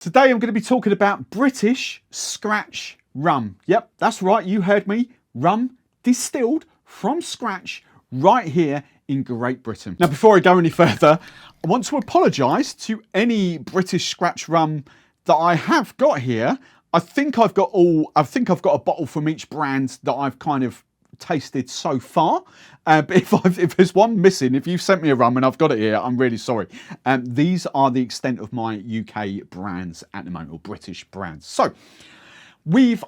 Today I'm going to be talking about British Scratch Rum. Yep, that's right, you heard me. Rum distilled from scratch right here in Great Britain. Now, before I go any further, I want to apologise to any British Scratch Rum that I have got here. I think I've got a bottle from each brand that I've kind of tasted so far, but if there's one missing, if you've sent me a rum and I've got it here, I'm really sorry. These are the extent of my UK brands at the moment, or British brands. So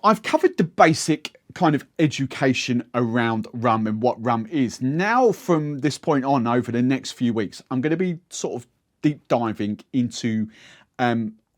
I've covered the basic kind of education around rum and what rum is. Now from this point on, over the next few weeks, I'm going to be sort of deep diving into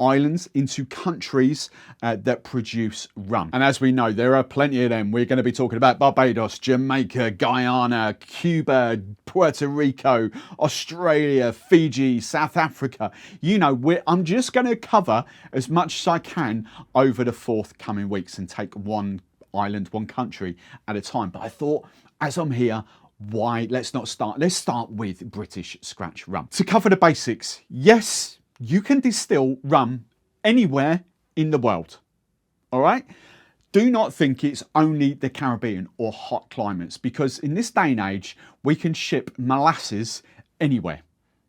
islands, into countries that produce rum. And as we know, there are plenty of them. We're going to be talking about Barbados, Jamaica, Guyana, Cuba, Puerto Rico, Australia, Fiji, South Africa. You know, I'm just going to cover as much as I can over the forthcoming weeks and take one island, one country at a time. But I thought, as I'm here, let's start with British Scratch Rum. To cover the basics, yes, you can distill rum anywhere in the world, all right? Do not think it's only the Caribbean or hot climates, because in this day and age, we can ship molasses anywhere,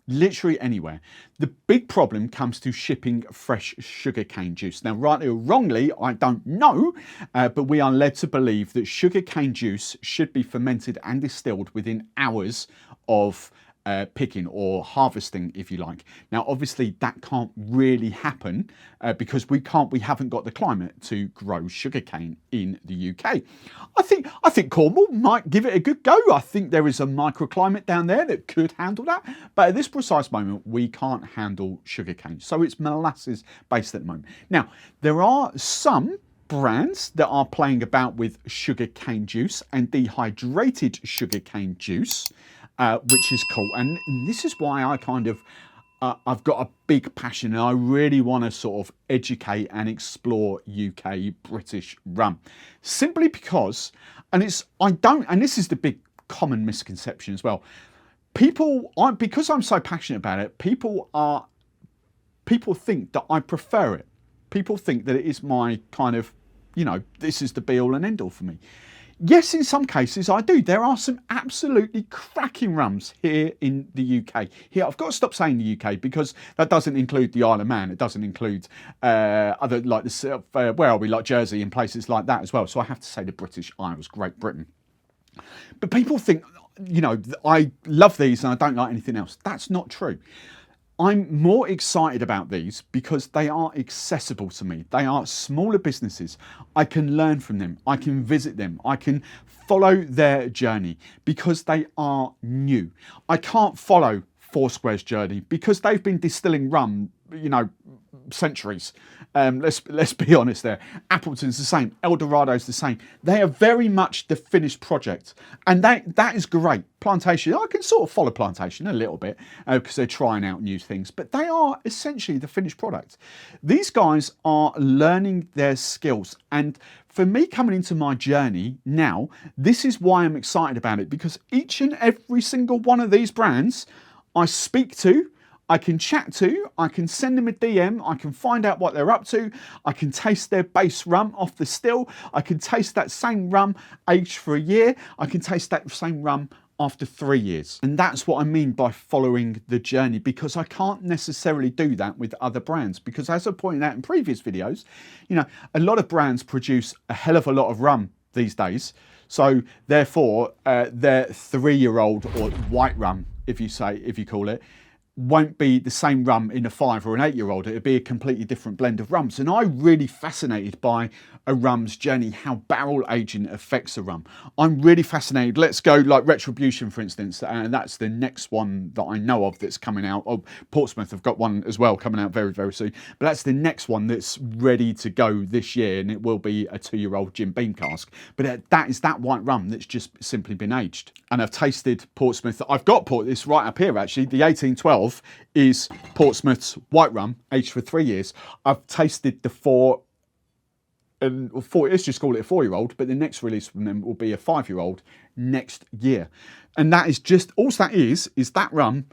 literally anywhere. The big problem comes to shipping fresh sugarcane juice. Now, rightly or wrongly, I don't know, but we are led to believe that sugarcane juice should be fermented and distilled within hours of picking or harvesting, if you like. Now, obviously, that can't really happen because we haven't got the climate to grow sugarcane in the UK. I think Cornwall might give it a good go. I think there is a microclimate down there that could handle that. But at this precise moment, we can't handle sugarcane. So it's molasses based at the moment. Now, there are some brands that are playing about with sugarcane juice and dehydrated sugarcane juice, which is cool. And this is why I kind of, I've got a big passion and I really want to sort of educate and explore UK British rum. Simply because, and this is the big common misconception as well. Because I'm so passionate about it, people think that I prefer it. People think that it is my kind of, this is the be all and end all for me. Yes, in some cases I do. There are some absolutely cracking rums here in the UK. Here, I've got to stop saying the UK because that doesn't include the Isle of Man. It doesn't include other, like where are we, like Jersey and places like that as well. So I have to say the British Isles, Great Britain. But people think, I love these and I don't like anything else. That's not true. I'm more excited about these because they are accessible to me. They are smaller businesses. I can learn from them. I can visit them. I can follow their journey because they are new. I can't follow Foursquare's journey because they've been distilling rum, centuries. Let's be honest there. Appleton's the same. Eldorado's the same. They are very much the finished project. And that is great. Plantation, I can sort of follow Plantation a little bit because they're trying out new things. But they are essentially the finished product. These guys are learning their skills. And for me coming into my journey now, this is why I'm excited about it. Because each and every single one of these brands I speak to, I can chat to, I can send them a DM, I can find out what they're up to, I can taste their base rum off the still, I can taste that same rum aged for a year, I can taste that same rum after 3 years. And that's what I mean by following the journey, because I can't necessarily do that with other brands, because as I pointed out in previous videos, a lot of brands produce a hell of a lot of rum these days. So therefore, their 3-year-old or white rum, if you call it, won't be the same rum in a 5 or an 8-year-old. It'll be a completely different blend of rums. And I'm really fascinated by a rum's journey, how barrel aging affects a rum. I'm really fascinated. Let's go like Retribution, for instance, and that's the next one that I know of that's coming out. Oh, Portsmouth have got one as well coming out very, very soon. But that's the next one that's ready to go this year, and it will be a 2-year-old Jim Beam cask. But that is that white rum that's just simply been aged. And I've tasted Portsmouth. I've got this right up here, actually. The 1812 is Portsmouth's white rum, aged for 3 years. I've tasted the let's just call it a 4-year-old, but the next release from them will be a 5-year-old next year. And that is just, all that is that rum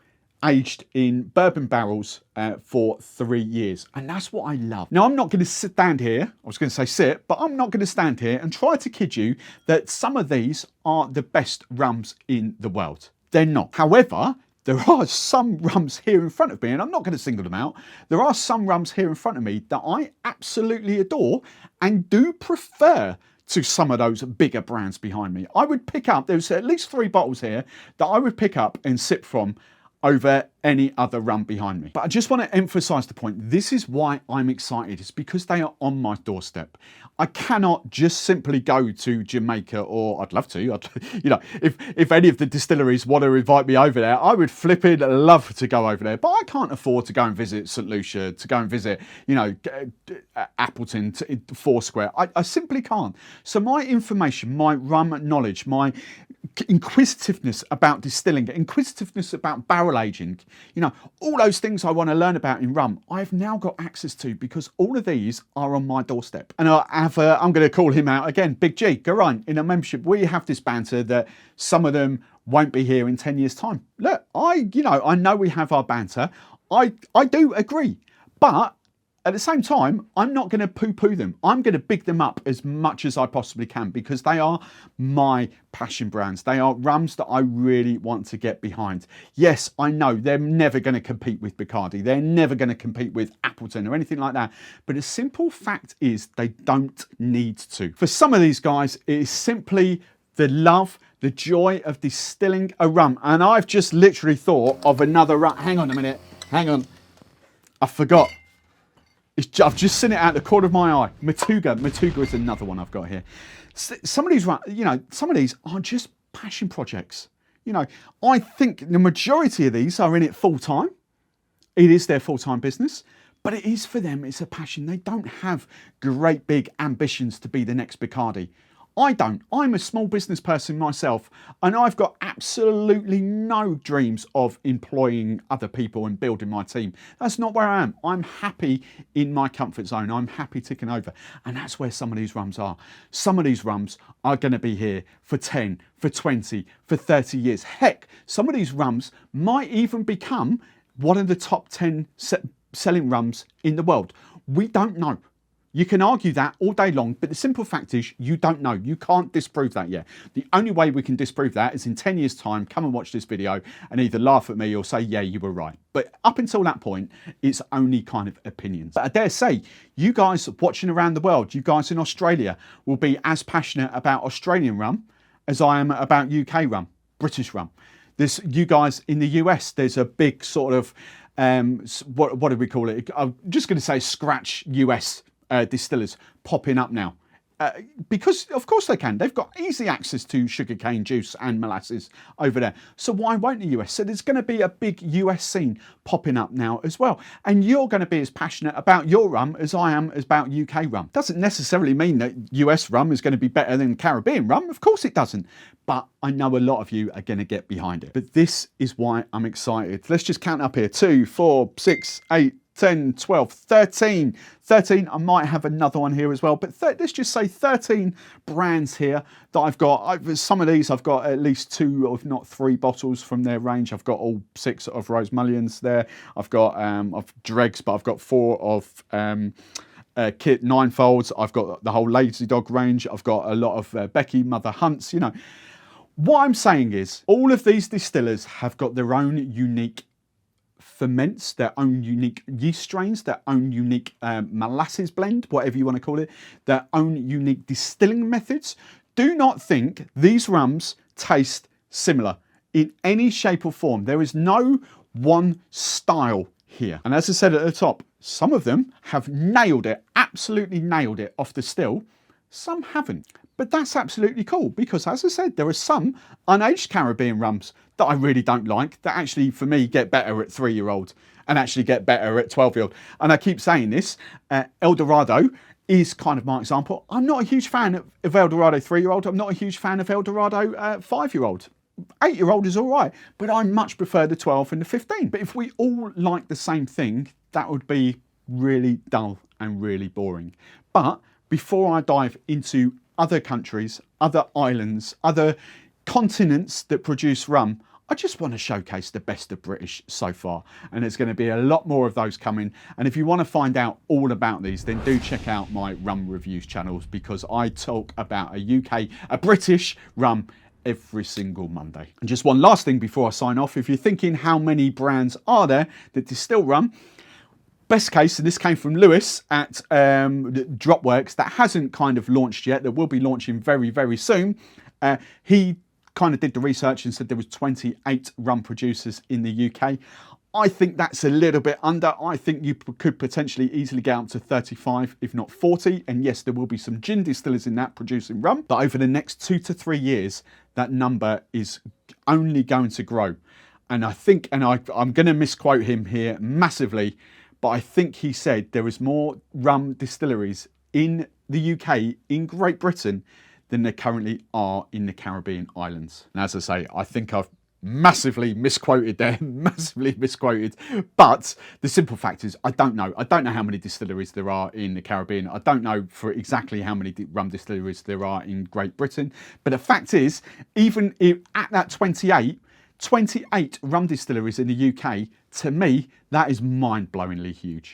aged in bourbon barrels for 3 years. And that's what I love. Now, I'm not going to stand here, I was going to say sit, but I'm not going to stand here and try to kid you that some of these are the best rums in the world. They're not. However, there are some rums here in front of me, and I'm not going to single them out. There are some rums here in front of me that I absolutely adore and do prefer to some of those bigger brands behind me. I would pick up, there's at least 3 bottles here that I would pick up and sip from over any other rum behind me. But I just want to emphasize the point. This is why I'm excited. It's because they are on my doorstep. I cannot just simply go to Jamaica, or I'd love to. You know, if any of the distilleries want to invite me over there, I would flipping love to go over there. But I can't afford to go and visit St. Lucia, to go and visit, you know, Appleton, Foursquare. I simply can't. So my information, my rum knowledge, my inquisitiveness about distilling, inquisitiveness about barrel aging, you know, all those things I want to learn about in rum, I've now got access to because all of these are on my doorstep. And I'm going to call him out again, Big G, Geraint, in a membership. We have this banter that some of them won't be here in 10 years' time. Look, I know we have our banter. I do agree, but at the same time, I'm not going to poo-poo them. I'm going to big them up as much as I possibly can because they are my passion brands. They are rums that I really want to get behind. Yes, I know they're never going to compete with Bacardi. They're never going to compete with Appleton or anything like that. But the simple fact is they don't need to. For some of these guys, it is simply the love, the joy of distilling a rum. And I've just literally thought of another rum. Hang on a minute. Hang on. I forgot. I've just seen it out the corner of my eye. Matuga is another one I've got here. Some of these, you know, some of these are just passion projects. You know, I think the majority of these are in it full time. It is their full-time business, but it is for them. It's a passion. They don't have great big ambitions to be the next Bacardi. I don't. I'm a small business person myself, and I've got absolutely no dreams of employing other people and building my team. That's not where I am. I'm happy in my comfort zone. I'm happy ticking over. And that's where some of these rums are. Some of these rums are going to be here for 10, for 20, for 30 years. Heck, some of these rums might even become one of the top 10 selling rums in the world. We don't know. You can argue that all day long, but the simple fact is you don't know. You can't disprove that yet. The only way we can disprove that is in 10 years' time, come and watch this video and either laugh at me or say, yeah, you were right. But up until that point, it's only kind of opinions. But I dare say, you guys watching around the world, you guys in Australia will be as passionate about Australian rum as I am about UK rum, British rum. You guys in the US, there's a big sort of, what do we call it? I'm just going to say Scratch US distillers popping up now because of course they can. They've got easy access to sugarcane juice and molasses over there. So why won't the US? So there's going to be a big US scene popping up now as well. And you're going to be as passionate about your rum as I am about UK rum. Doesn't necessarily mean that US rum is going to be better than Caribbean rum. Of course it doesn't. But I know a lot of you are going to get behind it. But this is why I'm excited. Let's just count up here. 2, 4, 6, 8, 10, 12, 13. I might have another one here as well, but let's just say 13 brands here that I've got. Some of these I've got at least 2, if not 3 bottles from their range. I've got all 6 of Rose Mullions there. I've got of Dregs, but I've got 4 of Kit Ninefolds. I've got the whole Lazy Dog range. I've got a lot of Becky Mother Hunts. You know, what I'm saying is all of these distillers have got their own unique ferments, their own unique yeast strains, their own unique molasses blend, whatever you want to call it, their own unique distilling methods. Do not think these rums taste similar in any shape or form. There is no one style here. And as I said at the top, some of them have nailed it, absolutely nailed it off the still. Some haven't. But that's absolutely cool because, as I said, there are some unaged Caribbean rums that I really don't like that actually, for me, get better at 3-year-old and actually get better at 12-year-old. And I keep saying this, El Dorado is kind of my example. I'm not a huge fan of El Dorado 3-year-old. I'm not a huge fan of El Dorado 5-year-old. 8-year-old is all right, but I much prefer the 12 and the 15. But if we all like the same thing, that would be really dull and really boring. But before I dive into other countries, other islands, other continents that produce rum, I just want to showcase the best of British so far, and there's going to be a lot more of those coming. And if you want to find out all about these, then do check out my rum reviews channels, because I talk about a British rum every single Monday. And just one last thing before I sign off, if you're thinking how many brands are there that distill rum, best case, and this came from Lewis at Dropworks, that hasn't kind of launched yet, that will be launching very, very soon. He kind of did the research and said there was 28 rum producers in the UK. I think that's a little bit under. I think you could potentially easily get up to 35, if not 40. And yes, there will be some gin distillers in that producing rum. But over the next 2 to 3 years, that number is only going to grow. And I think, and I'm going to misquote him here massively, but I think he said there is more rum distilleries in the UK, in Great Britain, than there currently are in the Caribbean islands. And as I say, I think I've massively misquoted there, massively misquoted. But the simple fact is, I don't know. I don't know how many distilleries there are in the Caribbean. I don't know for exactly how many rum distilleries there are in Great Britain. But the fact is, even if at that 28 rum distilleries in the UK, to me, that is mind-blowingly huge.